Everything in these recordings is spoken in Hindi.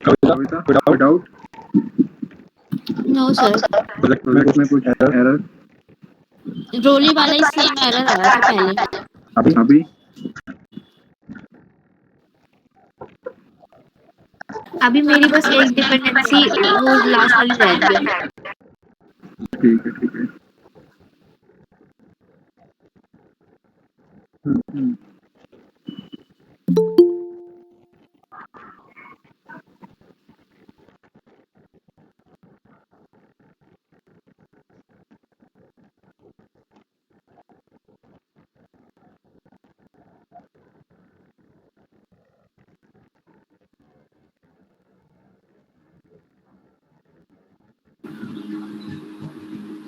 कविता विदाउट नो सर, प्रोजेक्ट में कुछ एरर रोली वाला ही सेम एरर आया था पहले। अभी अभी मेरी बस एक डिपेंडेंसी वो लास्ट वाली रह गई है। ठीक है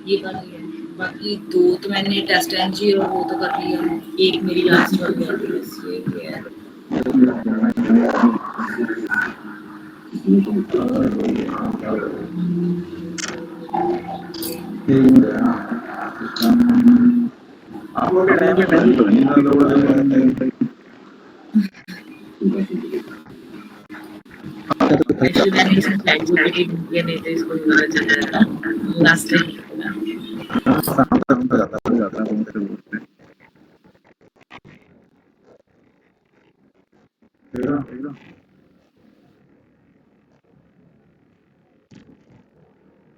ये कर लिया, बाकी 2 तो मैंने टेस्ट एनजी और वो तो कर लिया है, एक मेरी लास्ट वाली है बस ये है। आप लोग के टाइम पे तो नहीं ना लोग एक्चुअली मैंने इसमें फ्लेक्सिबिलिटी ढूंढी नहीं तो इसको पता चल जाएगा लास्ट टाइम। जाता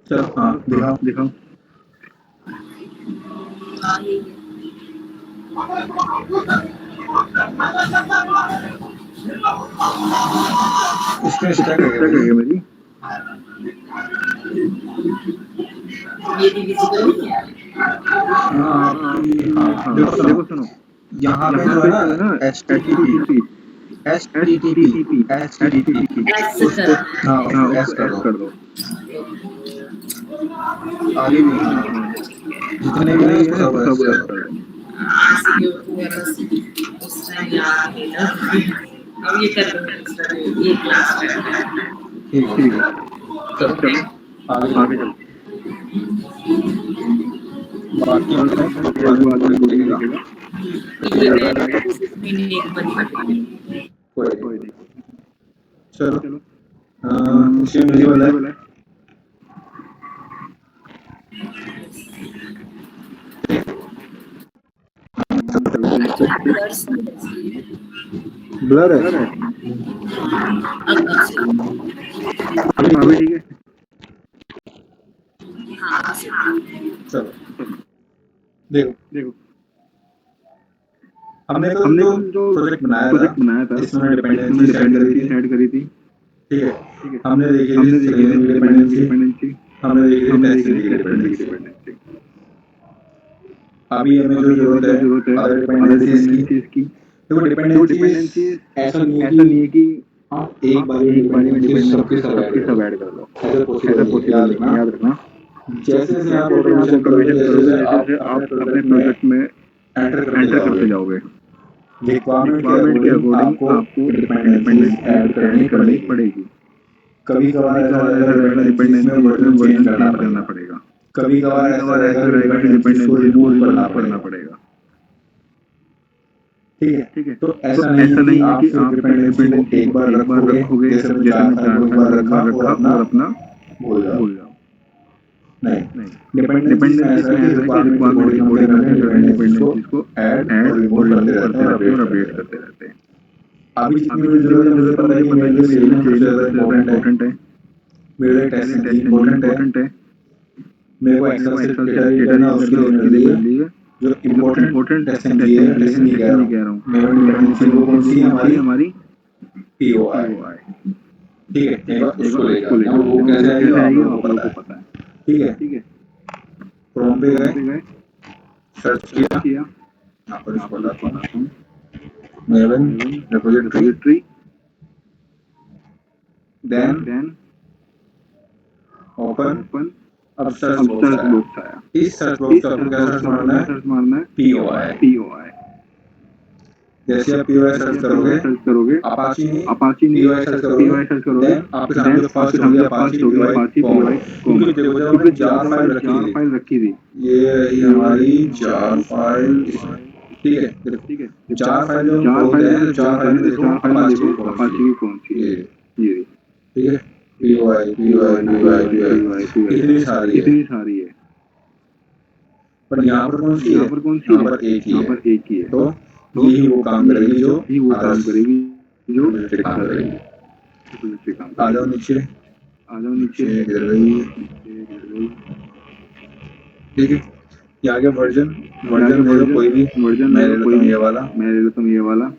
चलो हाँ दिखाओ हाँ ये इसमें स्टैक है मेरी ये भी विजिबल नहीं है। देखो सुनो यहाँ पे जो है ना HTTP उसको एस कर दो आगे भी जितने भी है सब एस कर दो। अब ये कर दो ये क्लास ठीक है चलो आगे चलो बाकी कोई नहीं चलो इसमें विजिबल है ब्लर है अभी ठीक है चलो देखो हमने जो प्रोजेक्ट बनाया था इसमें डिपेंडेंसी ऐड करी थी ठीक है हमने देखी डिपेंडेंसी हमने देखी डिपेंडेंसी अभी हमें जो जरूरत है अदर डिपेंडेंसीज की तो डिपेंडेंसी ऐसा नहीं है कि आप एक बार में डिपेंडेंसी सबके सब ऐड कर लो ऐसा पॉसिबल नहीं याद रखना जैसे जैसे आप ऑटोमेशन करोगे जैसे आप अपने प्रोजेक्ट में एंटर करते जाओगे रिक्वायरमेंट के अकॉर्डिंग आपको डिपेंडेंसी ऐड करनी पड़ेगी कभी कभार ऐसा डिपेंडेंसी में वर्जन चेंज करना पड़ेगा कभी कभार ऐसा रहेगा कि डिपेंडेंसी को रिमूव करना पड़ेगा ठीक है तो ऐसा नहीं है कि आप डिपेंडेंसी को एक बार रखोगे जैसे हमने 4 साल एक बार रखा और अपना भूल जाओ नहीं डिपेंडेंसी ऐसा है कि रिक्वायरमेंट के अकॉर्डिंग डिपेंडेंसी को ऐड और रिमूव करते रहते हैं अपडेट करते रहते हैं अभी जितनी मुझे जरूरत है मुझे पता है कि मेरे लिए सेलिंग सबसे ज़्यादा इम्पोर्टेंट है मेरे लिए टेस्ट इम्पोर्टेंट है मेरे को एक्सेल से डेटा करना उसके लिए मेरे लिए जो इम्पोर्टेंट टेस्ट है जैसे नहीं कह रहा हूँ मेरे डिपेंडेंसी वो कौन सी है हमारी POI ठीक है उसको लेकर वो कैसे आएगी आप लोगों को पता है ठीक है क्रोम पे गए सर्च किया यहाँ पर इसको बताता हूँ मेवन रिपोजिटरी देन ओपन अब सर्च बॉक्स आया इस सर्च बॉक्स में आपको क्या सर्च मारना है POI जैसे आप POI सर्च करोगे अपाची नहीं POI सर्च करोगे देन आपके सामने जो फर्स्ट होगी अपाची POI क्योंकि देखो जब हमने जार फाइल रखी थी ये रही हमारी जार फाइल ठीक है जार फाइल जो बोलते हैं जार फाइल देखो अपाची की कौन सी ये ठीक है, P Y P Y P Y P Y इतनी सारी है, इतनी सारी है, पर यहाँ पर कौन सी है, यहाँ पर कौन सी यहाँ है, पर एक ही यहाँ है, पर एक ही है, तो तो यही वो काम करेगी जो ही वो काम आदर्श करेगी जो मिलिट्री काम करेगी। मिलिट्री काम आ जाओ करेगी। नीचे, आ जाओ नीचे, नीचे गिर गई, गिर गई। ठीक है। ये आगे वर्जन यहाँ के वर्जन ले लो कोई भी, वर्जन मैं ले ले लो लेता कोई हूँ भी, ये वाला, मैं ले लेता हूँ ये वाला,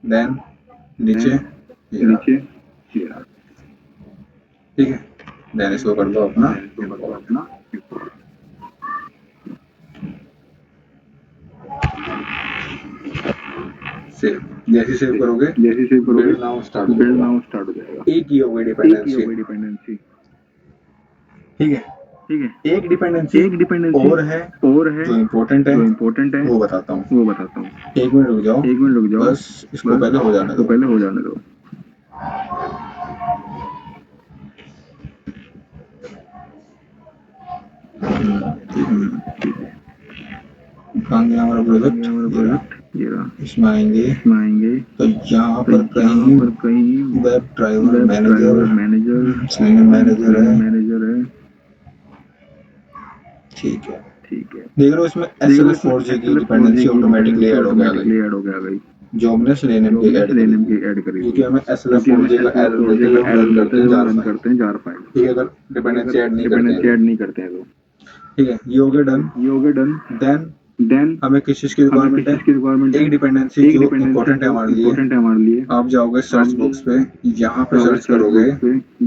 देन नीचे ये रहा, नीचे ये रहा। ठीक है। देन इसको कर दो अपना इसको कर दो import। अपना सेव, जैसे सेव करोगे जैसे सेव करोगे बिल्ड नाउ स्टार्ट हो बिल्ड जाएगा, नाउ स्टार्ट हो जाएगा। एक ही होगी एक ही डिपेंडेंसी, होगी डिपेंडेंसी, ठीक है। ठीक है। एक डिपेंडेंसी एक डिपेंडेंसी और है है जो इम्पोर्टेंट है, जो इम्पोर्टेंट है वो बताता हूँ। वो बताता हूँ। 1 मिनट रुक जाओ, 1 मिनट रुक जाओ, बस इसको पहले हो जाने इसको दो। पहले हो जाने दो। ठीक है। कहाँ गया हमारा प्रोजेक्ट, हमारा ये रहा। प्रोजेक्ट ये रहा। इसमें आएंगे इसमें आएंगे तो यहाँ तो पर कहीं यहाँ पर कहीं web driver web manager, driver manager, slinger manager है, मैनेजर है, ठीक है। ठीक है। देख रहे हो इसमें SLF4J की डिपेंडेंसी ऑटोमेटिकली ऐड हो गई, जो हमने सेलेनियम की ऐड सेलेनियम की करी, ऐड करी क्योंकि हमें क्योंकि हमें SLF4J का एरर देते हैं जब हम रन करते हैं जार रन फाइल, करते हैं जार फाइल। ठीक है। अगर डिपेंडेंसी ऐड नहीं करते डिपेंडेंसी हैं ऐड नहीं करते हैं तो ठीक है, ये हो गया डन। ये हो गया डन। देन देन हमें किस चीज की रिक्वायरमेंट है, एक डिपेंडेंसी जो इम्पोर्टेंट है हमारे लिए। इम्पोर्टेंट है हमारे लिए। आप जाओगे सर्च बॉक्स पे, यहाँ पे सर्च करोगे,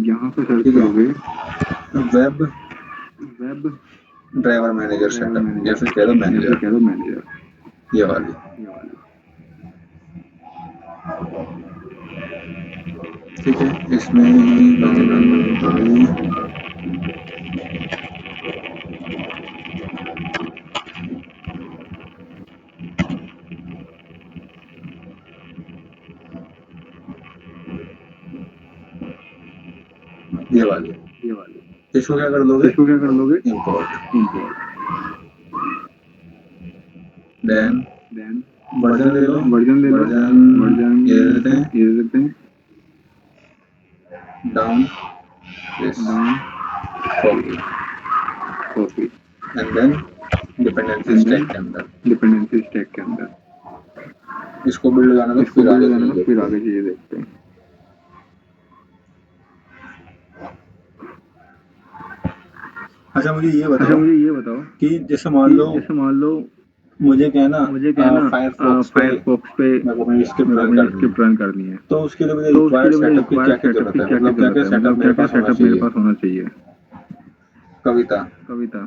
यहाँ पे सर्च ठीक है, करोगे web web driver manager setup, या फिर कह दो मैनेजर, कह दो मैनेजर, ये वाली, ये वाली, ठीक है। इसमें ये वाली, ये वाली। इसको क्या कर दोगे, इसको क्या कर लोगे, import, import. Then then version ले लो, वर्जन ले लो, वर्जन ये दे देते हैं, ये दे देते हैं, down down copy, and then dependency stack के अंदर डिपेंडेंसी स्टैक के अंदर इसको बिल्ड लगाना, तो इसको फिर आगे जाने चीजें दो, फिर देखते आगे हैं। चीजें देखते हैं। अच्छा मुझे ये अच्छा बताओ मुझे ये बताओ कि जैसे मान लो मुझे क्या है ना, फायरफॉक्स पे मेरे को अपनी स्क्रिप्ट रन करनी है, स्क्रिप्ट रन करनी है, तो उसके लिए मुझे तो उसके रिक्वायर्ड लिए मुझे सेटअप की क्या क्या रिक्वायर्ड जरूरत सेटअप है, की क्या मतलब क्या क्या सेटअप मेरे पास होना सेटअप मेरे चाहिए। पास होना चाहिए। कविता, कविता,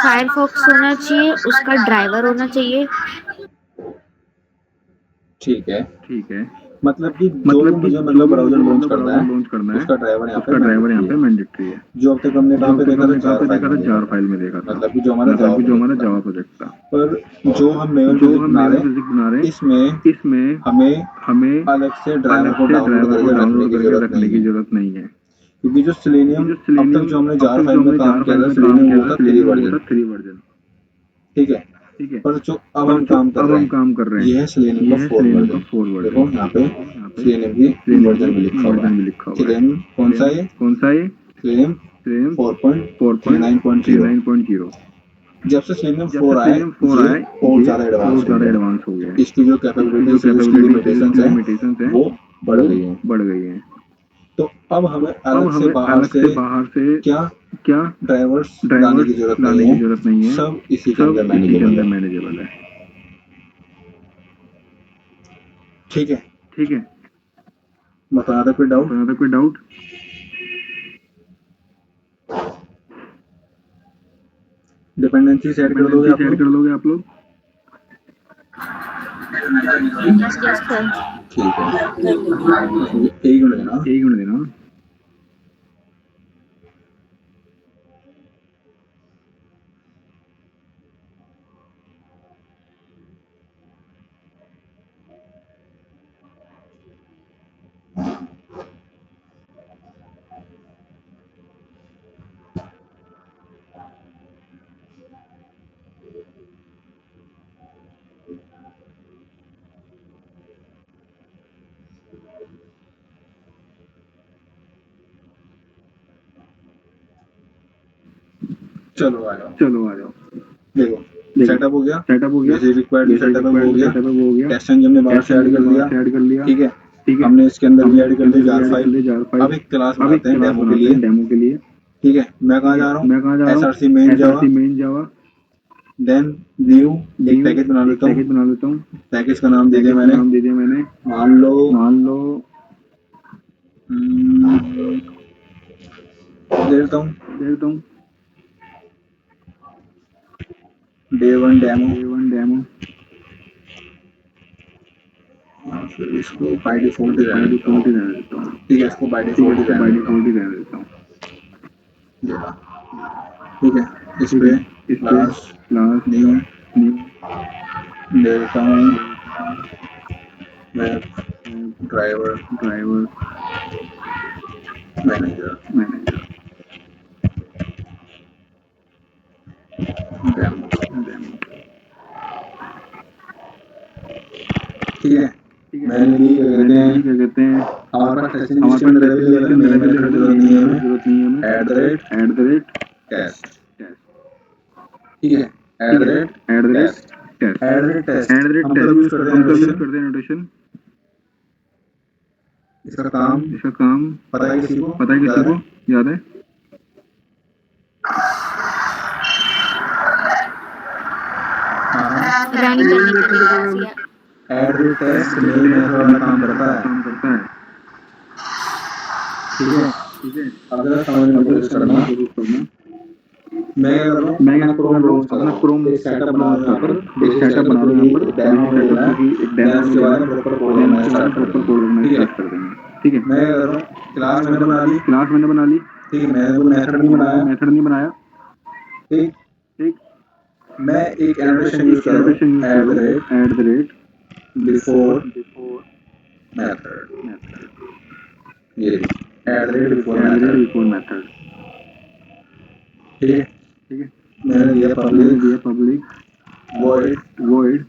फायरफॉक्स होना चाहिए, उसका ड्राइवर होना चाहिए। ठीक है। ठीक है। मतलब कि जो भी मुझे मतलब ब्राउजर लॉन्च करना है, लॉन्च करना है, उसका ड्राइवर यहाँ पे उसका ड्राइवर यहाँ मैंडेटरी पे है। मैंडेटरी है। जो अब तक हमने कहाँ पे देखा था, जार फाइल में देखा जार था, फाइल में देखा था, मतलब कि जो हमारा जावा जावा प्रोजेक्ट प्रोजेक्ट था। था। पर जो हम मेन प्रोजेक्ट बना रहे हैं, इसमें हमें अलग से ड्राइवर को डाउनलोड करके रखने की जरूरत नहीं है, क्योंकि जो सिलेनियम अब तक जो हमने जार फाइल में काम किया था, सिलेनियम वो था 3 वर्जन, 3 वर्जन। ठीक है। ठीक है। पर जो अब हम काम कर रहे हैं, ये है सिलेनियम का 4 वर्जन। 4 देखो वर्जन। यहाँ पे सिलेनियम की वर्जन भी लिखा हुआ है। सिलेनियम कौन सा है, कौन सा है, सिलेनियम 4.39.0। 4.39.0 जब से सिलेनियम 4 आए, ये और ज्यादा एडवांस हो गया, एडवांस हो गया। इसकी जो कैपेबिलिटीज है, उसकी लिमिटेशंस है, वो बढ़ गई हैं। बढ़ गई है। तो अब हमें अलग से बाहर से क्या ड्राइवर्स लाने की जरूरत नहीं है, सब इसी के अंदर मैनेजेबल है। ठीक है। ठीक है। बता दो कोई डाउट, डिपेंडेंसी सेट कर दोगे आप लोग, यस सर। ठीक है। मुझे एक मिनट देना, चलो आ जाओ। चलो आ जाओ। देखो सेटअप हो गया, सेटअप हो गया, जैसे रिक्वायर्ड सेटअप है वो हो गया, सेटअप हो गया, टेस्ट इंजन ने बाहर से ऐड कर लिया, ऐड कर लिया, ठीक है। ठीक है। हमने इसके अंदर भी हमने ऐड कर इसके लिया अंदर जार भी ऐड कर लिया जार फाइल। अब फाइल। एक क्लास अब एक बनाते हैं क्लास डेमो के बनाते लिए, हैं डेमो के लिए। ठीक है। मैं कहाँ जा रहा हूँ, मैं कहाँ जा रहा हूँ, SRC मेन जावा, SRC मेन जावा, देन न्यू एक पैकेज बना लेता पैकेज हूँ। बना लेता हूँ। पैकेज का नाम दे दिया पैकेज का नाम दे दिया मैंने। मान लो मान लो दे देता हूँ दे देता हूँ डे 1 डेमो। A1 demo. फिर इसको बाय डिफॉल्ट ही बाय रहने देता हूँ, डिफॉल्ट ही रहने देता हूँ। ठीक है। इसको बाय ठीक है, डिफॉल्ट ही इसको रहने बाय देता हूँ, डिफॉल्ट ही रहने देता हूँ। ये रहा, ठीक है। इस ठीक पे है, इस पे क्लास क्लास न्यू न्यू दे देता हूँ मैं driver driver manager manager demo, demo. ठीक है। ठीक है, मैंने भी क्या कहते मैंने हैं, भी क्या कहते हैं, हमारे पास टेस्टिंग हमारे इसके पास अंदर टेस्टिंग अवेलेबल है, के मेन अंदर मेथड की अवेलेबल है, जरूरत मेन नहीं है मेथड की हमें, जरूरत नहीं है हमें। @, टेस्ट टेस्ट, ठीक ठीक है। है, ठीक है, टेस्ट, टेस्ट टेस्ट हम कब यूज करते हैं हम कब यूज नोटेशन, करते हैं नोटेशन। इसका काम इसका काम पता है किसी को, पता है किसी याद को, याद है। रन करने के लिए बस या टेस्ट मेन मेथड वाला काम करता है, काम करता है, ठीक है। ठीक है। अब जरा समझने की अगर कोशिश समझने करना, की कोशिश करना, मैं क्या कर रहा हूँ, मैं क्या अपना कर क्रोम रहा हूँ, ब्राउज कर अपना रहा हूँ, क्रोम एक सेटअप बना ब्राउज रहा हूँ यहाँ कर रहा पर, हूँ, एक बेसिक सेटअप सेटअप बना रहा हूँ यहाँ पर, क्योंकि डेमो बेसिक में सेटअप लेना है, क्योंकि एक देन डेमो में उसके लेना बाद है, में प्रॉपर कोड देन बनाना उसके बाद में स्टार्ट कर प्रॉपर देंगे, कोड बनाना ठीक है। स्टार्ट कर देंगे, ठीक है। मैं क्या कर रहा हूँ, क्लास मैंने बना ली, क्लास मैंने बना ली, ठीक है। मैंने कोई मेथड नहीं बनाया, मेथड नहीं बनाया, ठीक। ठीक। मैं एक मैं एनोटेशन यूज एक कर रहा हूँ, एनोटेशन यूज कर रहा हूँ, @ बिफोर बिफोर मेथड, मेथड, ये बिफोर मेथड, बिफोर मेथड, ठीक है। ठीक है। मैंने दिया मैंने पब्लिक दिया public void void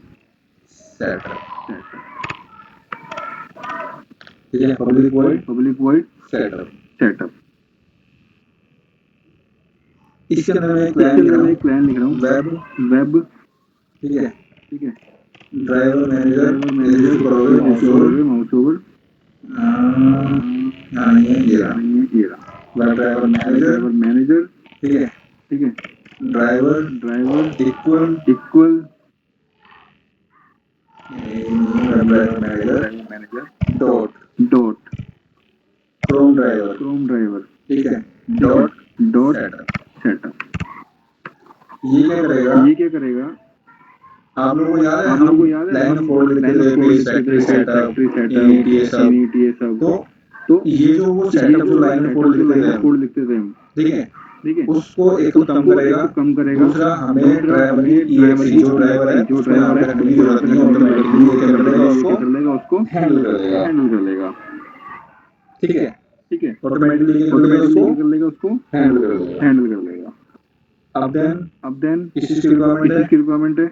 setup, setup, ठीक है। Public void public void setup, setup. इसके अंदर मैं एक इसके प्लान लिख अंदर रहा मैं हूँ, एक प्लान लिख रहा हूँ, वेब, ठीक है। ठीक है। ड्राइवर मैनेजर ड्राइवर जैसे मैनेजर जैसे करोगे जैसे माउस ओवर, करोगे माउस ओवर, यहाँ नहीं है, ये रहा नहीं है, ये रहा। Web driver manager, driver manager, ठीक है। ठीक है। Driver driver equal equal web driver manager driver manager dot dot Chrome driver, Chrome driver, ठीक है, ठीक डॉट है, डॉट सेटअप। सेटअप। ये क्या करेगा, ये क्या करेगा, आप लोगों को याद है आप हम लोगों को याद है लाइन ऑफ हम कोड लिखते लाइन ऑफ थे, कोड पेज लिखते फैक्ट्री थे, page setup, factory setup, init ये सब, इनिट ये सब। तो तो ये जो वो ये सेटअप जो जो लाइन ऑफ कोड सेटअप जो लिखते थे लाइन ऑफ हम, कोड लिखते थे हम, ठीक है, ठीक है। उसको एक तो कम उसको एक करेगा, तो कम करेगा, दूसरा हमें दूसरा ड्राइवर हमें की ड्राइवर EXE की जो ड्राइवर है जो उसको यहाँ ड्राइवर पे है रखने की उसको यहाँ जरूरत पे नहीं है, रखने की जरूरत नहीं ऑटोमेटिकली है, ये क्या कर लेगा, ऑटोमेटिकली ये उसको क्या कर लेगा, उसको हैंडल कर देगा, हैंडल कर लेगा, ठीक है। ठीक है। ऑटोमेटिकली ये कर लेगा, ऑटोमेटिकली उसको ये कर लेगा, उसको हैंडल कर देगा। हैंडल कर लेगा। अब देन किस किस चीज की चीज रिक्वायरमेंट है, की रिक्वायरमेंट है,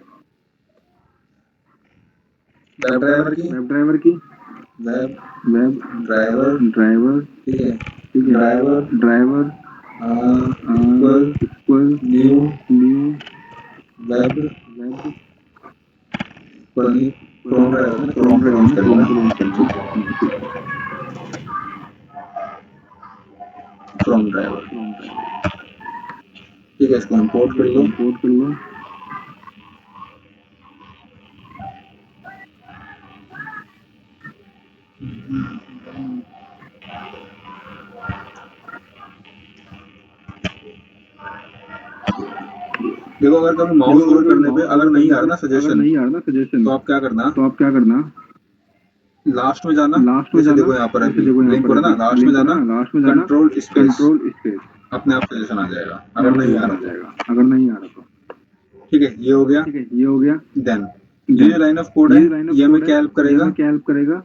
वेब ड्राइवर की, वेब ड्राइवर की, वेब वेब ड्राइवर, ड्राइवर, ठीक है, ठीक है, driver driver equal equal new new web web equal Chrome driver में क्रोम क्रोम को ड्राइवर लॉन्च में कर क्रोम लेना, को लॉन्च करना, ठीक है। ठीक है। क्रोम ड्राइवर, क्रोम ड्राइवर, ठीक है। इसको इंपोर्ट कर लो, इंपोर्ट कर लो, देखो अगर कभी माउस ओवर करने पे अगर नहीं आ रहा ना अगर सजेशन, नहीं आ रहा ना सजेशन, तो आप क्या करना, तो आप क्या करना, लास्ट में जाना, लास्ट में जैसे जाना, देखो यहाँ पर जैसे अभी देखो यहाँ लिंक हो पर रहा अभी ना, लास्ट में लिंक हो जाना, रहा है, लास्ट में जाना, कंट्रोल स्पेस, कंट्रोल स्पेस, अपने आप सजेशन आ जाएगा अगर नहीं आ रहा तो, जाएगा, अगर नहीं आ रहा तो, ठीक है। ये हो गया, ठीक है। ये हो गया। देन ये जो लाइन ऑफ कोड है ये लाइन ऑफ ये हमें कोड है, क्या हेल्प ये करेगा, हमें क्या हेल्प करेगा,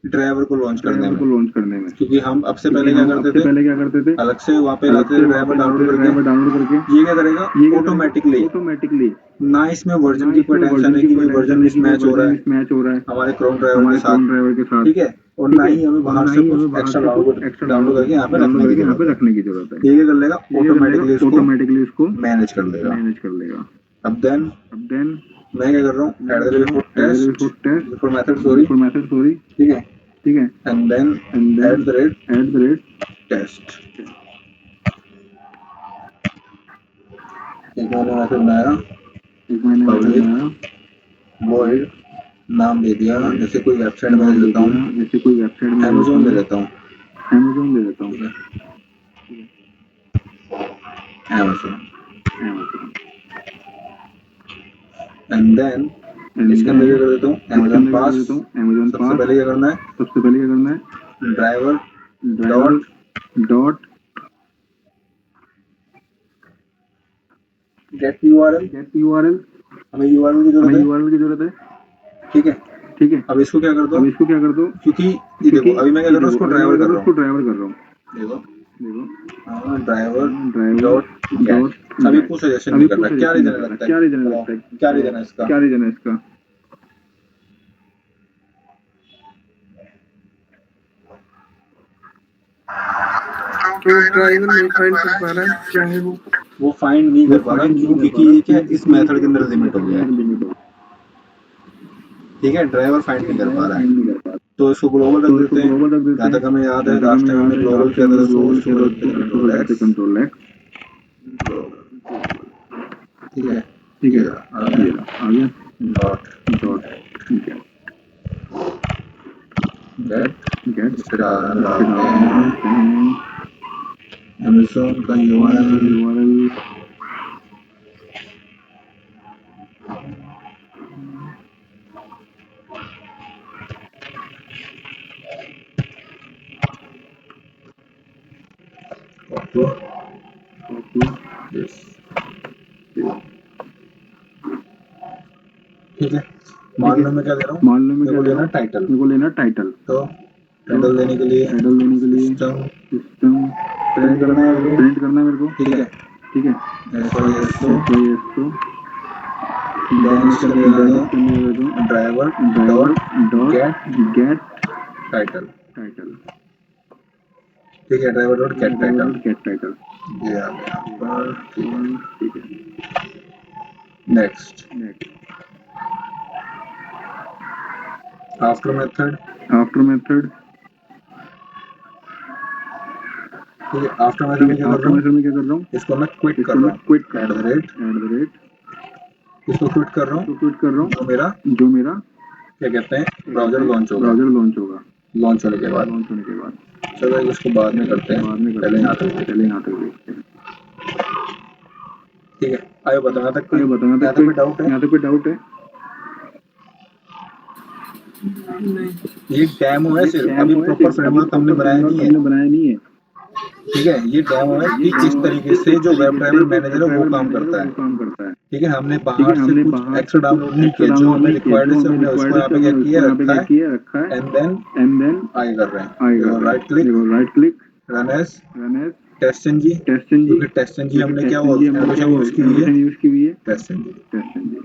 ड्राइवर को लॉन्च करने ड्राइवर को में, लॉन्च करने में, क्योंकि हम अब से क्योंकि पहले क्या हम करते सबसे थे, पहले क्या करते थे, अलग से वहाँ पे अलग लाते से थे वहाँ ड्राइवर पे डाउनलोड लाते थे करके। ड्राइवर डाउनलोड करके, ये क्या करेगा, ये क्या ऑटोमेटिकली, ऑटोमेटिकली, ना इसमें वर्जन ना की कोई इसमें टेंशन वर्जन है की कि कोई भाई वर्जन टेंशन है कि मिसमैच हो रहा है मिसमैच हो रहा है हमारे क्रोम ड्राइवर के हमारे साथ, क्रोम ड्राइवर के साथ, ठीक है। और ठीक ना है। ही हमें और बाहर ना से ही हमें कुछ बाहर एक्स्ट्रा से कुछ डाउनलोड एक्स्ट्रा डाउनलोड करके यहाँ पे डाउनलोड रखने की करके यहाँ जरूरत पे है। रखने की जरूरत है। ये क्या कर लेगा, ये क्या कर लेगा, ऑटोमेटिकली इसको ऑटोमेटिकली इसको मैनेज कर लेगा। मैनेज कर लेगा। अब देन अब देन मैं क्या कर रहा हूँ, मैं एट क्या द कर रेट रहा हूँ, before at the test before test before method sorry, before message sorry, ठीक है, ठीक है, and then and then at the rate test. एक मैंने मैसेज बनाया, एक मैंने मैसेज पब्लिक बनाया, वॉइड नाम दे दिया, जैसे कोई वेबसाइट में नाम दे दे देता दिया, हूँ, जैसे कोई वेबसाइट में दे देता अमेजोन दे हूँ, देता हूँ, अमेजोन दे देता हूँ, ठीक है, Amazon. Amazon। And then and इसके अंदर क्या कर देता हूँ, इसके अमेजोन अंदर क्या कर पास। देता हूँ, अमेजोन सबसे पास। पहले क्या करना है, सबसे पहले क्या करना है, driver driver dot get URL, get URL, हमें यूआरएल की हमें जरूरत है, यूआरएल की जरूरत है, ठीक है। ठीक है। अब इसको क्या कर दो, अब इसको क्या कर दो, क्योंकि ये देखो अभी मैं क्या कर रहा हूँ, उसको अभी मैं ड्राइवर क्या कर कर रहा रहा हूँ, उसको हूँ, ड्राइवर कर रहा हूँ, देखो देखो, driver driver dot gate. Dot अभी गेट। कुछ सजेशन अभी नहीं कर कुछ रहा, क्या सजेशन नहीं रीजन कर रहा, लगता है, क्या रीजन बताओ लगता है, क्या रीजन है इसका। क्या रीजन है इसका। तो ड्राइवर नहीं फाइंड कर पा रहा है, क्या है वो फाइंड नहीं कर पा रहा, फाइंड नहीं क्यों, कर क्योंकि पा रहा, ये क्या है, इस क्योंकि ये मेथड क्या के है, अंदर इस लिमिट हो मेथड के गया है, अंदर लिमिट हो, ठीक है, ड्राइवर फाइंड नहीं कर पा ड्राइवर रहा है। फाइंड नहीं कर पा रहा। तो इसको ग्लोबल रख तो इसको देते हैं, ग्लोबल रख देते जहाँ हैं, तक हमें याद है जहाँ तक लास्ट हमें टाइम याद हमने है, ग्लोबल लास्ट किया टाइम था, हमने तो ग्लोबल इसको किया था, कर देते तो इसको कंट्रोल कर देते एक्स, कंट्रोल एक्स, ठीक है, ठीक है, ये रहा, आ ये गया रहा, आ गया dot dot get, get. Get इसके बाद डालते डालते हैं हैं अमेज़न का URL, URL, copy copy, this, ठीक है। मान लो मैं क्या दे रहा हूँ, मान लो मैं मेरे क्या को दे रहा लेना हूँ, टाइटल, मेरे को लेना टाइटल, तो टाइटल देने के लिए टाइटल देने के लिए सिस्टम सिस्टम प्रिंट करना है मेरे को, प्रिंट करना है मेरे को, ठीक है, ठीक है, एस तो देन इसके अंदर देन डाल इसके अंदर दे दो ड्राइवर दो driver dot gate dot gate title, title, ठीक है, driver dot gate driver title, dot gate title, ये आ गया पर, ठीक है। ठीक है। Next next after method, after method, ठीक है, आफ्टर मेथड ठीक में है, क्या कर आफ्टर रहा हूँ, मेथड में क्या कर रहा हूँ, इसको मैं क्विट कर इसको रहा मैं हूँ, क्विट कर एट रहा द हूँ, रेट, एट द रेट, इसको क्विट कर रहा इसको हूँ, क्विट कर रहा जो मेरा हूँ, जो मेरा क्या कहते हैं ब्राउजर लॉन्च होगा, ब्राउजर लॉन्च होगा, लॉन्च होने के बाद। लॉन्च होने के बाद, चलो इसको बाद में करते हैं, बाद में करते पहले हैं, यहाँ तक देखते पहले हैं, यहाँ तक देखते हैं। ठीक है। आयो बताना तक कोई, आगे बताना यहाँ तक कोई डाउट है, यहाँ तक कोई डाउट है, ये डेमो है ये सिर्फ, अभी डेमो है प्रॉपर सिर्फ, अभी फ्रेमवर्क हमने प्रॉपर बनाया फ्रेमवर्क नहीं है, हमने बनाया नहीं है, ठीक है, ये डेमो है कि ये किस डेमो है तरीके कि से किस जो वेब तरीके से ड्राइवर जो मैनेजर वेब है वो ड्राइवर काम मैनेजर है करता है, वो काम करता है, ठीक है। हमने ठीक है। बाहर से हमने कुछ बाहर से एक्स्ट्रा कुछ डाउनलोड नहीं एक्स्ट्रा किया, जो डाउनलोड हमें नहीं किया, रिक्वायर्ड जो है, हमें हमने उसको रिक्वायर्ड यहाँ है पे क्या हमने किया उसको यहाँ पे रखा क्या है, किया रखा है, एंड देन एंड देन आगे कर रहे हैं, आगे देखो कर रहे राइट हैं, क्लिक, देखो right click, run as run as test NG, test NG, क्योंकि टेस्ट एनजी क्योंकि हमने क्या टेस्ट वो एनजी हमने क्या एनिमेशन वो यूज की हुई है, एनिमेशन यूज की हुई है, टेस्ट एनजी, टेस्ट एनजी,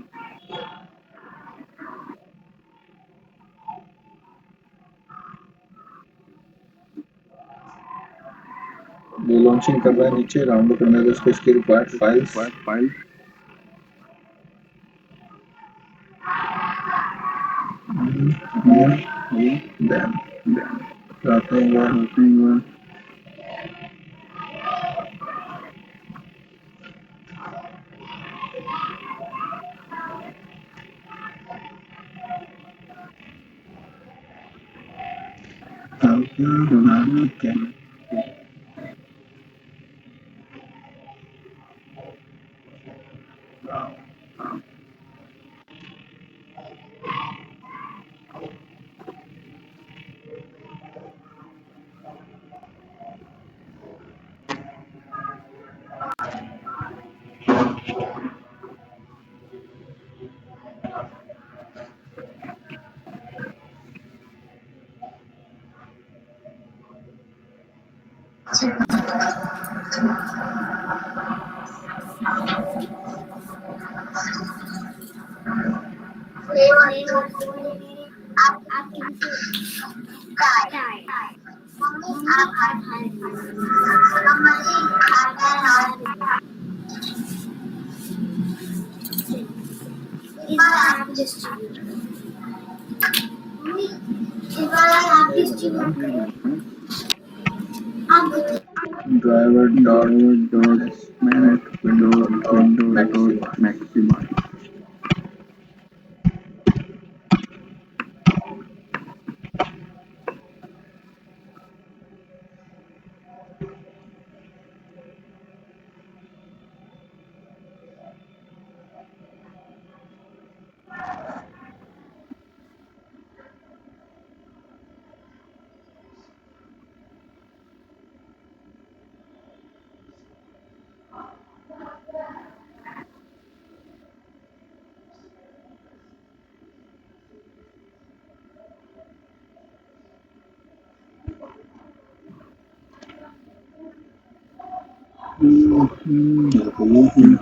वो लॉन्चिंग कर रहा है नीचे, डाउनलोड करने के उसको इसकी रिक्वायर्ड फाइल्स, फाइल, देन जाते हैं यार, ठीक है। Driver dot MANET window dot maxima. Maxima.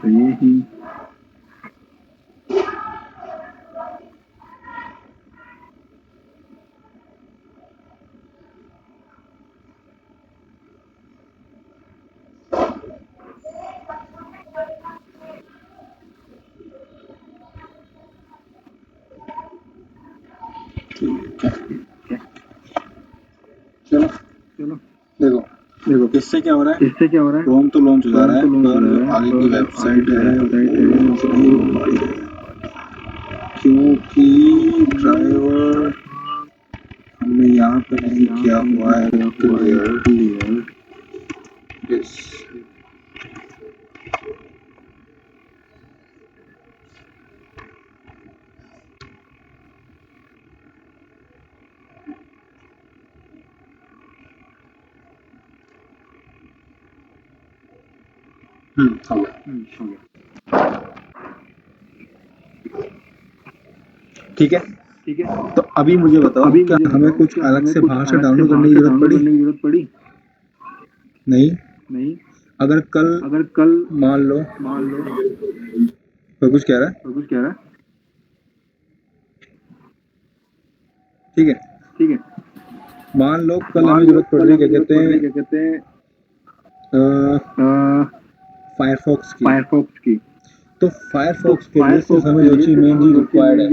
तो ये ही चलो चलो देखो देखो इससे क्या हो रहा है, इससे क्या हो रहा है, क्रोम तो लॉन्च हो जा रहा है Chrome तो launch पर हो जा रहा है, आगे की पर वेबसाइट आगे है की वेबसाइट है, वो नहीं हो पा रही है क्योंकि ड्राइवर हमने यहाँ पे नहीं किया हुआ है क्लियर क्लियर। दिस। हो गया हो गया। ठीक है। ठीक है। तो अभी मुझे बताओ अभी क्या मुझे हमें बताओ, कुछ क्या अलग हमें से कुछ बाहर से अलग से डाउनलोड बाहर करने की से जरूरत डाउनलोड पड़ी? करने की जरूरत पड़ी? नहीं। नहीं। अगर कल मान लो कोई कुछ कह रहा है, तो कुछ कह रहा है, ठीक है, ठीक है, मान लो कल हमें जरूरत पड़ रही है, क्या कहते हैं, क्या कहते हैं, फायरफॉक्स की। फायरफॉक्स की। तो फायरफॉक्स के लिए सिर्फ हमें जो चीज मेनली रिक्वायर्ड है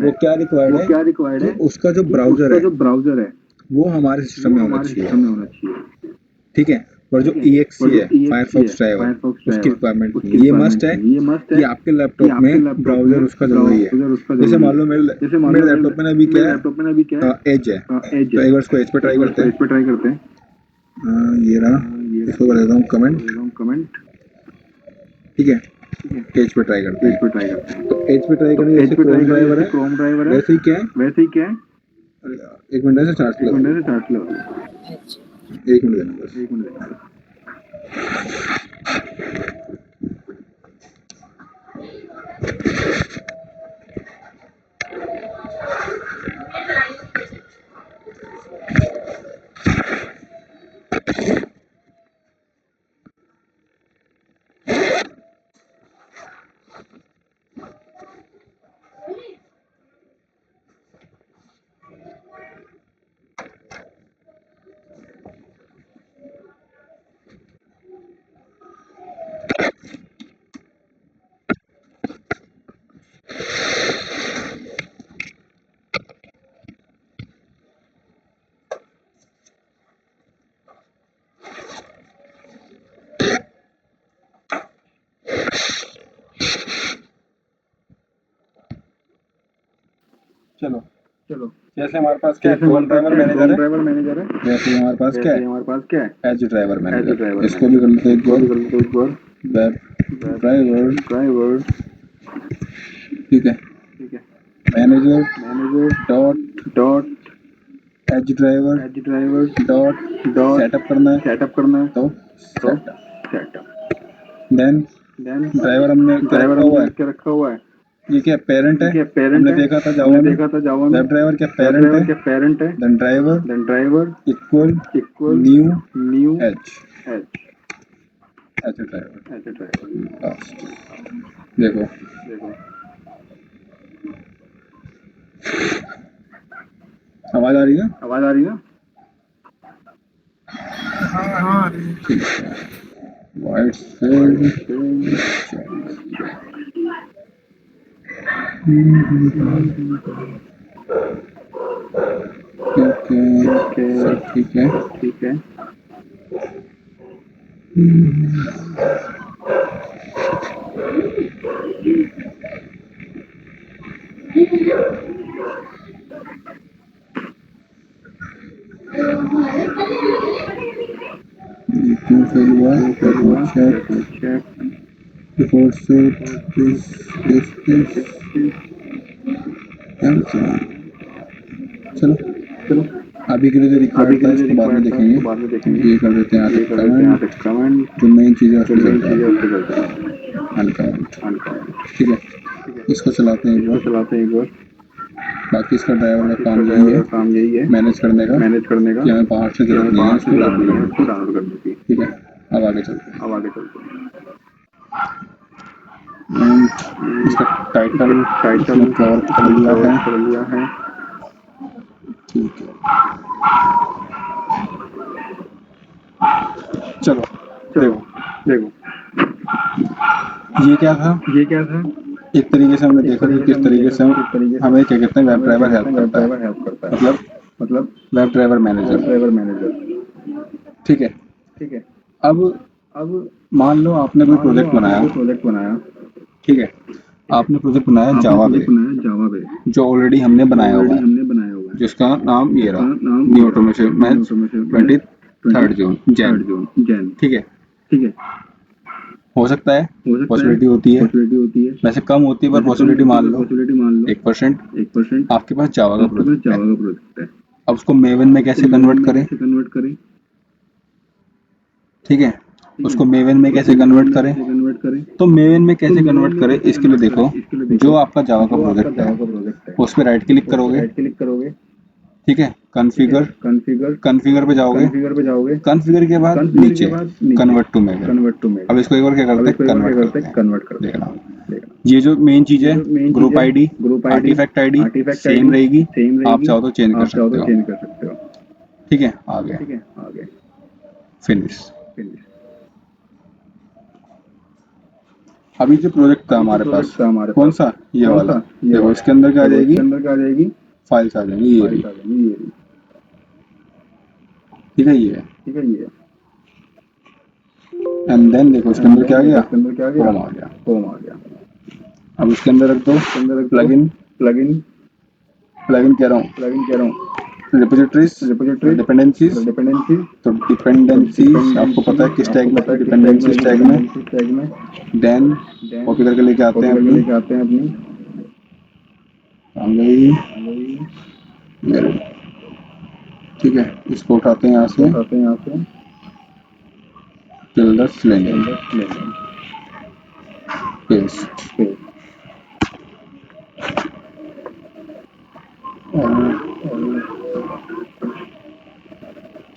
वो क्या रिक्वायर्ड है, क्या रिक्वायर्ड कि है, उसका जो कि ब्राउजर उसका है जो ब्राउजर है वो हमारे सिस्टम में वो होना हमारे चाहिए, सिस्टम में होना चाहिए। ठीक है। और जो ठीक है। EXE और जो है EXE फायरफॉक्स है, ड्राइवर, फायरफॉक्स उसकी ड्राइवर, रिक्वायरमेंट उसकी नहीं, ये रिक्वायरमेंट मस्ट है नहीं, ये मस्ट है कि आपके कि लैपटॉप आपके में लैपटॉप ब्राउजर में उसका जरूरी है। ब्राउजर उसका जैसे जरूरी मान लो है। जैसे मान मेरे लो लैपटॉप में अभी क्या मेरे है, लैपटॉप में अभी क्या है, एज है। एज तो है। एक बार इसको एज पे ट्राई करते हैं। इस पे ट्राई करते हैं। ये रहा, ये इसको कर देता हूँ कमेंट, कमेंट, ठीक है। ठीक है, एज पे ट्राई करते पेज हैं। पे ट्राई करते हैं। तो एज पे ट्राई तो करने एज जैसे पे क्रोम ट्राई करें, ड्राइवर जैसे है क्रोम ड्राइवर है, वैसे ही क्या है, वैसे ही क्या है, अरे यार, एक मिनट ऐसे चार्ज एक लगा, मिनट से चार्ट लो, एक मिनट देना बस। एक मिनट देना। चलो चलो, जैसे हमारे पास क्या है, जैसे क्रोम हमारे पास ड्राइवर क्या है, मैनेजर क्रोम है, ड्राइवर मैनेजर है, वैसे ही हमारे पास क्या वैसे ही है, हमारे पास क्या है, edge driver edge manager. Driver इसको भी कर लेते हैं एक इसको भी बार, कर लेते हैं एक बार। वेब ड्राइवर, ड्राइवर, ठीक है, ठीक है, manager manager dot edge driver edge driver dot setup करना है, सेटअप करना है। तो तो setup, setup, then then driver हमने क्या ड्राइवर रखा हुआ हमने है, क्या रखा हुआ है, ये क्या पेरेंट है, क्या पेरेंट हमने है, देखा था हमने जावा में, देखा था जावा में। वेब ड्राइवर क्या वेब पेरेंट ड्राइवर है, क्या पेरेंट है, then driver then driver equal equal new new edge, edge. ऐसे ड्राइवर ऐसे ड्राइवर फास्ट। देखो देखो आवाज आ रही है ना? आवाज आ रही है ना? हाँ ठीक है, वाइट से ठीक है ठीक है फिर हुआ चेक चेक before this चलो चलो अभी के लिए जो अभी रिक्वायर्ड के था लिए इसको बाद में रिक्वायर्ड था देखेंगे। इसको बाद में देखेंगे। ये कर देते हैं यहाँ ये तक कर देते हैं यहाँ कमेंट, तक कमेंट जो मेन चीज़ है जो उसको मेन करते चीज़ है हैं उसको करते हैं अनकमेंट। अनकमेंट। ठीक है, इसको चलाते हैं एक इसको बार। चलाते हैं एक बार। बाकी इसका ड्राइवर का इसका काम यही ड्राइवर है का काम यही है मैनेज करने का, मैनेज करने का कि हमें बाहर से कि जरूरत हमें नहीं है बाहर से इसको जरूरत डाउनलोड नहीं है करने उसको की। डाउनलोड करने की। ठीक है, अब आगे चलते हैं। अब आगे चलते हैं। इसका टाइटल टाइटल इसने कवर कर लिया कवर है। कर लिया है। ठीक है, चलो चलो देखो देखो ये क्या था। ये क्या था? एक तरीके से हमने इस देखा कि तरीके से किस हमने तरीके देखा से कि किस तरीके से हमें क्या कहते हैं वेब हमें क्या ड्राइवर कहते हेल्प हैं वेब करता है, ड्राइवर हेल्प करता है। मतलब web driver web manager. Driver manager. ठीक है, ठीक है, अब अब मान लो आपने कोई मान लो प्रोजेक्ट आपने बनाया। कोई प्रोजेक्ट बनाया। ठीक है, आपने प्रोजेक्ट बनाया आपने जावा प्रोजेक्ट पे, बनाया जावा पे, जो ऑलरेडी हमने बनाया हुआ ऑलरेडी है, हमने बनाया हुआ है, जिसका नाम ये रहा जिसका नाम न्यू ऑटोमेशन मैच ऑटोमेशन 23 जून जैन। जून जैन। ठीक है, ठीक है, हो सकता है हो सकता है पॉसिबिलिटी होती है, पॉसिबिलिटी होती है, वैसे कम होती है पर वैसे कम पॉसिबिलिटी होती है, मान पर लो पॉसिबिलिटी मान लो 1%। 1%। आपके पास जावा का आपके पास प्रोजेक्ट है, जावा का प्रोजेक्ट है, अब उसको मेवन में कैसे कन्वर्ट करें। कैसे कन्वर्ट करें। ठीक है, उसको मेवन में कैसे कन्वर्ट करें। कन्वर्ट करें तो मेवन में कैसे तो कन्वर्ट करें इसके लिए देखो, इसके लिए जो आपका जावा का जो आपका प्रोजेक्ट जावा है का प्रोजेक्ट है उस पर राइट क्लिक उस पर करोगे। राइट क्लिक करोगे। ठीक है, कॉन्फ़िगर कॉन्फ़िगर कॉन्फ़िगर पे जाओगे। कॉन्फ़िगर पे जाओगे। कॉन्फ़िगर के बाद कॉन्फ़िगर नीचे के बाद नीचे convert to Maven. Convert to mail. अब इसको एक बार क्या अब करते इसको हैं, एक बार कन्वर्ट क्या करते करते हैं, हैं। कन्वर्ट करते देखना, हैं। ये जो मेन चीज है जो मेन ग्रुप चीज़ है, ID group ID artifact ID artifact same ID रहेगी। सेम आप रहेगी। चाहो तो चेंज कर आप चाहो सकते तो हो। चेंज कर सकते हो। ठीक है, आ गया, ठीक है, आ गए। फिनिश। फिनिश। अभी जो प्रोजेक्ट था हमारे पास प्रोजेक्ट था हमारे कौन पास सा, ये कौन वाला। सा, ये देखो वाला। इसके अंदर क्या आ देखो, जाएगी, इसके अंदर क्या आ जाएगी, फाइल्स आ जाएंगी ये भी। फाइल्स आ जाएंगी ये भी। ठीक है, ये है। ठीक है, ये है। एंड देन देखो इसके अंदर क्या आ गया, इसके अंदर क्या आ गया, होम आ गया। होम आ गया। अब इसके अंदर रख दो इसके अंदर एक प्लगइन प्लगइन कह रहा हूँ, प्लगइन कह रहा हूँ, रिपोजिटरीज डिपेंडेंसीज। डिपेंडेंसी। तो डिपेंडेंसीज आपको पता है किस टैग में, डिपेंडेंसीज टैग में। टैग में देन कॉपी करके लेके आते हैं करके अपनी, लेके आते हैं अपनी आ गई मेरे। ठीक है, इसको उठाते हैं यहाँ से, उठाते हैं यहाँ से, टिल द सिलेंडर पेस्ट।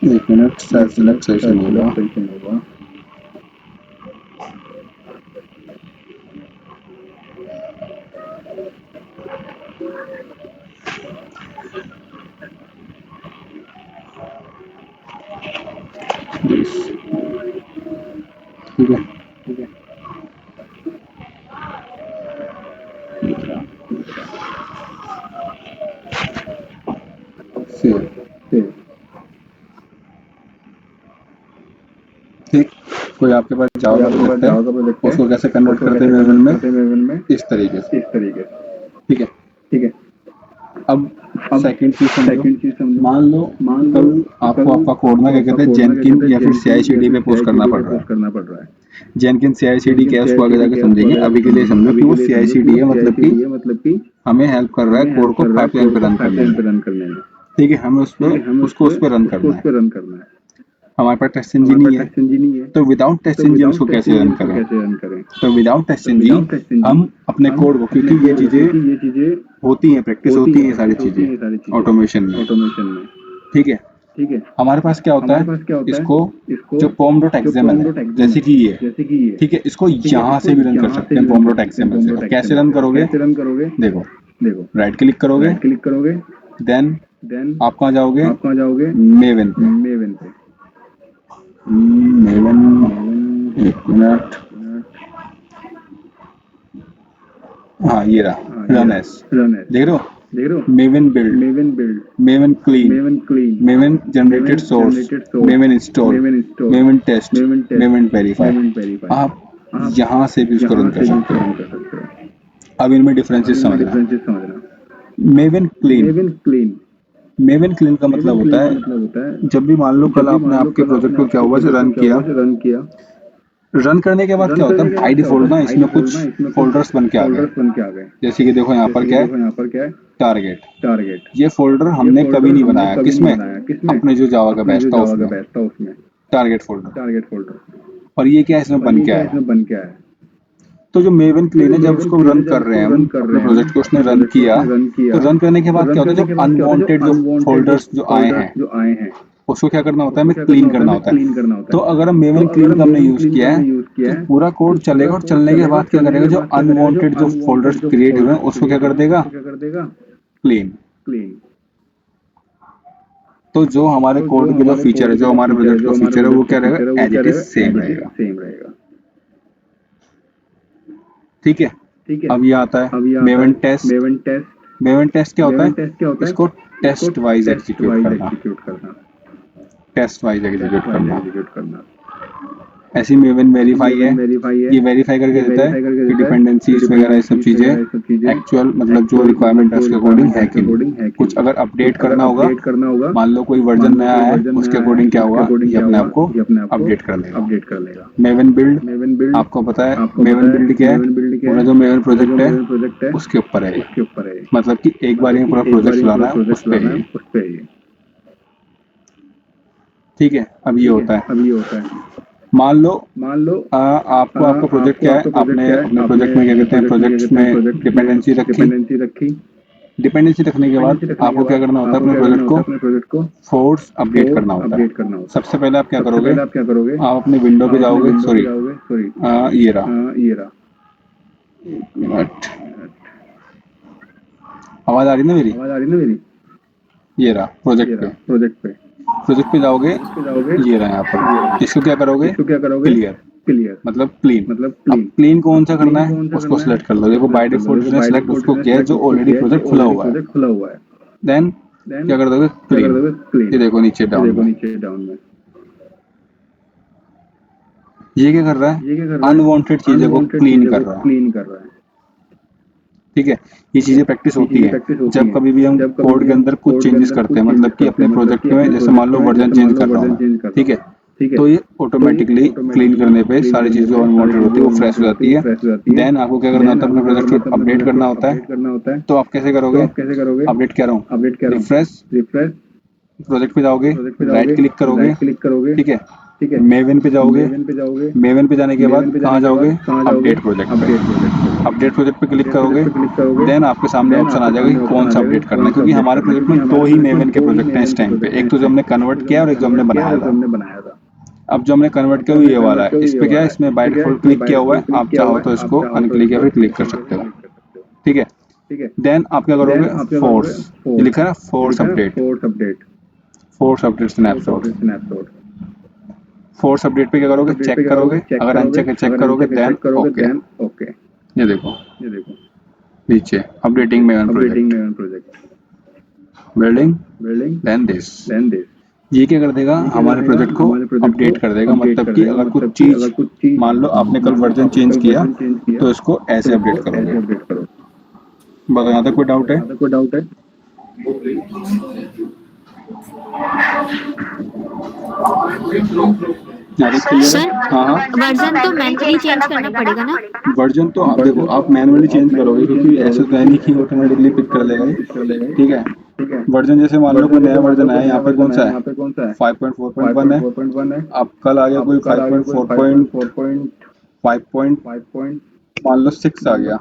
एक मिनट, सेलेक्ट सेशन होगा। होगा। ठीक है, ठीक है, सेव। सेव। ठीक, कोई आपके पास जावा का प्रोजेक्ट है, जावा का प्रोजेक्ट है, उसको कैसे कन्वर्ट करते हैं मेवन में, इस तरीके से। इस तरीके से। ठीक है, ठीक है, अब सेकंड चीज समझो। मान लो मान कल लो आपको आपका कोड में क्या कहते हैं जेनकिन या फिर CI/CD पे पोस्ट करना पड़ रहा है। जेनकिन CI/CD क्या है उसको आगे जाके समझेंगे, अभी के लिए समझो कि वो CI/CD है, मतलब कि हमें हेल्प कर रहा है कोड को पाइपलाइन पे रन करने में। ठीक है, हमें उसको उस पे रन करना है। हमारे पास टेस्ट इंजन नहीं है, तो विदाउट टेस्ट इंजन उसको कैसे रन करें। तो विदाउट टेस्ट इंजन हम अपने कोड को, क्योंकि ये चीजें होती हैं, प्रैक्टिस होती है सारी चीजें ऑटोमेशन में। ठीक है, ठीक है, हमारे पास क्या होता हमारे है, पास क्या होता है, इसको इसको जो pom.xml है जैसे कि ये, जैसे कि ये, ठीक है, इसको ठीक है, यहाँ से भी रन कर यहाँ सकते हैं भी run कर सकते हैं pom.xml से। pom.xml कैसे रन करोगे, कैसे रन करोगे, देखो देखो राइट क्लिक करोगे, राइट क्लिक करोगे, देन देन आप कहाँ जाओगे, आप कहाँ जाओगे, मेवन पे। मेवन पे, मेवन, एक मिनट, हाँ ये रहा, रन एस, रन है, देख रहे हो, देख रहे हो, Maven build, Maven build, Maven clean, Maven clean, Maven generated source, Maven install, Maven test, Maven test, Maven verify. Maven verify. आप यहाँ से भी उसको रन यहाँ कर से भी सकते रन हो। कर सकते हो। अब इनमें डिफरेंसेस समझना। डिफरेंसेस समझना। Maven clean, Maven clean, Maven clean का मतलब होता है, मतलब होता है जब भी मान लो कल आपने आपके प्रोजेक्ट को क्या हुआ, रन किया, रन किया, रन करने के बाद क्या होता है, बाय डिफॉल्ट ना इसमें कुछ फोल्डर्स बन के आ गए। बन के आ गए। जैसे कि देखो यहाँ पर क्या है, देखो यहाँ पर क्या है, टारगेट, टारगेट। ये फोल्डर हमने कभी नहीं बनाया, किसमें, किसमें, अपने जो जावा का बैच था जावा का उसमें, बैच था उसमें, टारगेट फोल्डर। Target folder. और ये क्या है, इसमें बन के आया। इसमें बन के आया। तो जो मेवन क्लीन है, जब उसको रन कर रहे हैं हम अपने प्रोजेक्ट को, उसने रन किया, तो रन करने के बाद क्या होता है, जो अनवांटेड जो फोल्डर्स जो आए हैं जो आए हैं, उसको क्या करना होता है, हमें क्लीन करना होता है। क्लीन करना होता तो है। अगर हम मेवन क्लीन का हमने यूज किया है, तो पूरा कोड चलेगा, और चलने के बाद क्या करेगा, जो अनवांटेड जो फोल्डर्स क्रिएट हुए हैं उसको क्या कर देगा, क्या कर देगा, क्लीन। क्लीन। तो जो हमारे कोड के जो फीचर है, जो हमारे प्रोजेक्ट का फीचर है, वो क्या रहेगा, एज इट इज सेम रहेगा। सेम रहेगा। ठीक है, ठीक है, अब ये आता है अब ये Maven test. Maven test. Maven test क्या होता है, टेस्ट क्या होता है, इसको टेस्ट वाइज एग्जीक्यूट करना, एग्जीक्यूट करना, टेस्ट वाइज एग्जीक्यूट करना। एग्जीक्यूट करना। ऐसी मेवन वेरीफाई है, वेरीफाई है, ये वेरीफाई करके देता है कि देता है डिपेंडेंसीज वगैरह ये सब चीजें एक्चुअल मतलब जो रिक्वायरमेंट है उसके अकॉर्डिंग है कि नहीं। कुछ अगर अपडेट करना होगा, मान लो कोई वर्जन नया है, उसके अकॉर्डिंग क्या होगा, ये अपने आप को अपडेट कर लेगा। अपडेट कर लेगा। मेवन बिल्ड, मेवन बिल्ड, आपको पता है मेवन बिल्ड क्या है, पूरा जो मेवन प्रोजेक्ट है प्रोजेक्ट है उसके ऊपर है ये। उसके ऊपर है। मतलब कि एक बार में पूरा प्रोजेक्ट चलाना है उस पे ही। उस पे ही। ठीक है, अब ये होता है, अब ये होता है, मान लो आपको आपका प्रोजेक्ट क्या है, आपने अपने प्रोजेक्ट में क्या कहते हैं, प्रोजेक्ट्स में डिपेंडेंसी रखी। डिपेंडेंसी रखने के बाद आपको क्या करना होता है, अपने प्रोजेक्ट को फोर्स अपडेट करना होता है। सबसे पहले आप क्या करोगे, आप अपने विंडो पे जाओगे, सॉरी ये रहा, एक मिनट, आवाज आ रही ना मेरी, ये रहा प्रोजेक्ट पे जाओगे, ये रहा यहाँ पर, इसको क्या करोगे, क्लियर मतलब क्लीन। अब क्लीन कौन सा करना है, उसको सिलेक्ट कर लो। देखो बाय डिफॉल्ट उसने सिलेक्ट उसको किया है जो ऑलरेडी प्रोजेक्ट खुला हुआ है। देन क्या कर दोगे, क्लीन। ये देखो नीचे डाउन में ये क्या कर रहा है, अनवांटेड चीजें को क्लीन कर रहा है। ठीक है, ये चीजें प्रैक्टिस होती है जब कभी भी हम कोड के अंदर कुछ चेंजेस करते हैं, मतलब कि अपने प्रोजेक्ट में जैसे मान लो वर्जन चेंज कर रहा हूं मैं, ठीक है, तो ये ऑटोमेटिकली क्लीन करने पे सारी चीजें जो अनवांटेड होती है वो फ्रेश हो जाती है। देन आपको क्या करना होता है, अपने प्रोजेक्ट को अपडेट करना होता है। तो आप कैसे करोगे, अपडेट कह रहा हूँ, रिफ्रेश, प्रोजेक्ट पे जाओगे, राइट क्लिक करोगे, ठीक है, मेवन पे जाओगे, मेवन पे जाने के बाद कहाँ जाओगे, अपडेट प्रोजेक्ट पे, अपडेट प्रोजेक्ट पे क्लिक करोगे। देन आपके सामने ऑप्शन आ जाएगा कि कौन सा अपडेट करना है, क्योंकि हमारे प्रोजेक्ट में दो ही मेवन के प्रोजेक्ट हैं इस टाइम पे, एक तो जो हमने कन्वर्ट किया और एक जो हमने बनाया था। अब जो हमने कन्वर्ट किया वो ये वाला है, इस पे क्या है, इसमें बाय डिफॉल्ट क्लिक किया हुआ है, आप चाहो तो इसको अनक्लिक या फिर क्लिक कर सकते हो। ठीक है, देन आप क्या करोगे, फोर्स, ये लिखा है ना, force update, force update snapshot. Force update पे क्या करोगे, चेक करोगे, अगर अनचेक है चेक करोगे, देन ओके। ये देखो नीचे updating Maven project, building, then this, ये क्या कर देगा, हमारे प्रोजेक्ट को अपडेट कर देगा। मतलब कि अगर कुछ चीज मान लो आपने कल वर्जन चेंज किया तो इसको ऐसे अपडेट करोगे। बताओ यहाँ तक कोई डाउट है? सर हाँ, वर्जन तो मैन्युअली चेंज करना पड़ेगा ना? वर्जन तो आप देखो आप मैनुअली चेंज करोगे, क्योंकि ऐसा तो है नहीं कि ऑटोमेटिकली पिक कर लेगा ये। ठीक है, वर्जन जैसे मान लो कोई नया वर्जन आया, यहाँ पे कौन सा है, 5.4.1 है। अब कल आ गया कोई 5.4.5 मान लो 6 आ गया,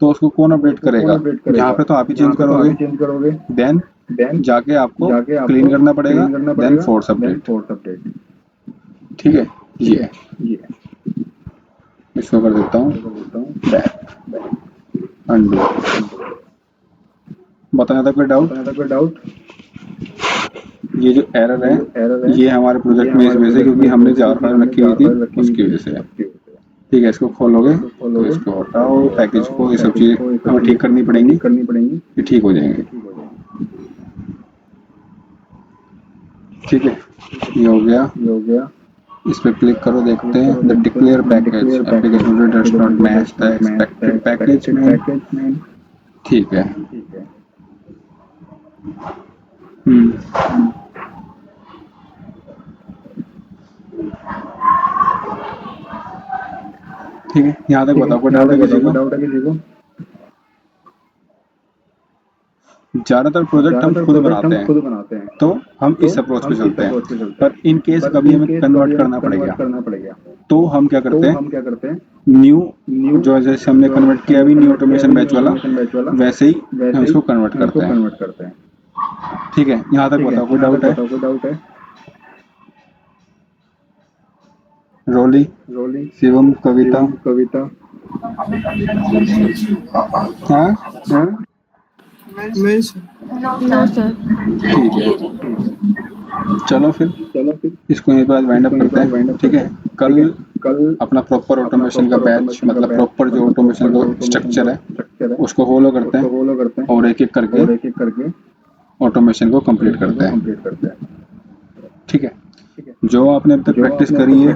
तो उसको कौन अपडेट करेगा? यहाँ पे तो आप ही चेंज करोगे, देन जाके आपको क्लीन करना पड़ेगा, देन फोर्स अपडेट। ठीक है, ये इसको कर देता हूँ बैक, अंडू। बताया था कोई डाउट? ये जो एरर है ये हमारे प्रोजेक्ट में इस वजह से, क्योंकि हमने जार फाइल रखी हुई थी उसकी वजह से है। ठीक है, इसको खोलोगे तो इसको हटाओ, पैकेज को, ये सब चीज़ें हमें ठीक करनी पड़ेंगी, ये ठीक हो जाएंगे। ठीक है, ये हो गया। इस पर क्लिक करो, देखते हैं the declare package application does not match the expected package में। ठीक है, ठीक है, यहाँ तक बताओ कोई डाउट है किसी को? ज्यादातर प्रोजेक्ट हम खुद बनाते हैं तो हम इस अप्रोच पे चलते हैं, पर इन केस कभी हमें कन्वर्ट करना पड़ेगा तो हम क्या करते हैं, न्यू जो जैसे हमने कन्वर्ट किया अभी न्यू ऑटोमेशन बैच वाला, वैसे ही हम इसको कन्वर्ट करते हैं। ठीक है, यहाँ तक बताओ कोई डाउट है? रोली, शिवम, कविता, हाँ मैं नो सर। ठीक है, चलो फिर इसको यहीं पर वाइंड अप करते हैं। ठीक है, कल अपना प्रॉपर ऑटोमेशन का बैच, मतलब प्रॉपर जो ऑटोमेशन का स्ट्रक्चर है उसको फॉलो करते हैं और एक एक करके ऑटोमेशन को कंप्लीट करते हैं। ठीक है, जो आपने अब तक प्रैक्टिस करी है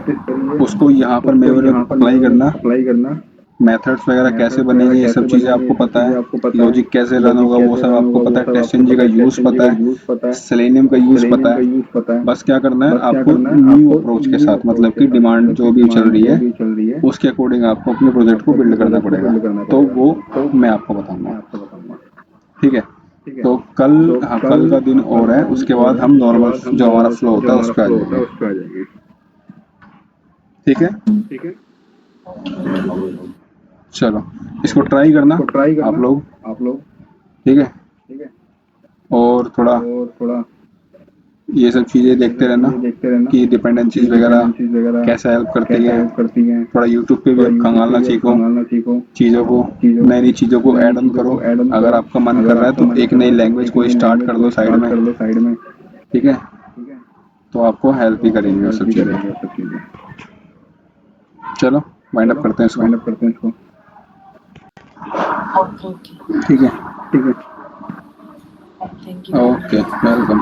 उसको यहाँ पर मेरे अप्लाई करना। मेथड्स वगैरह कैसे बनेंगे ये सब चीज़ें आपको पता है, लॉजिक कैसे रन होगा वो सब आपको पता है, टेस्टएनजी का यूज़ पता है, सेलेनियम का यूज़ पता है। बस क्या करना है आपको, न्यू अप्रोच के साथ, मतलब कि डिमांड जो भी चल रही है उसके अकॉर्डिंग आपको अपने प्रोजेक्ट को बिल्ड करना पड़ेगा, तो वो मैं आपको बताऊंगा। ठीक है, तो कल, हाँ कल का दिन और है, उसके बाद हम नॉर्मल जो हमारा फ्लो होता है उस पर आ जाएंगे। ठीक है, चलो इसको ट्राई करना आप लोग। ठीक है, और थोड़ा ये सब चीज़ें देखते रहना कि डिपेंडेंसीज वगैरह कैसे हेल्प करती हैं। थोड़ा यूट्यूब पे भी अब खंगालना सीखो चीज़ों को, नई नई चीज़ों को ऐड ऑन करो। अगर आपका मन कर रहा है तो एक नई लैंग्वेज को स्टार्ट कर दो साइड में। ठीक है, तो आपको हेल्प ही करेंगे वो सब चीज़ें। चलो वाइंड अप करते हैं इसको। ओके, ठीक है, थैंक यू। Okay, welcome.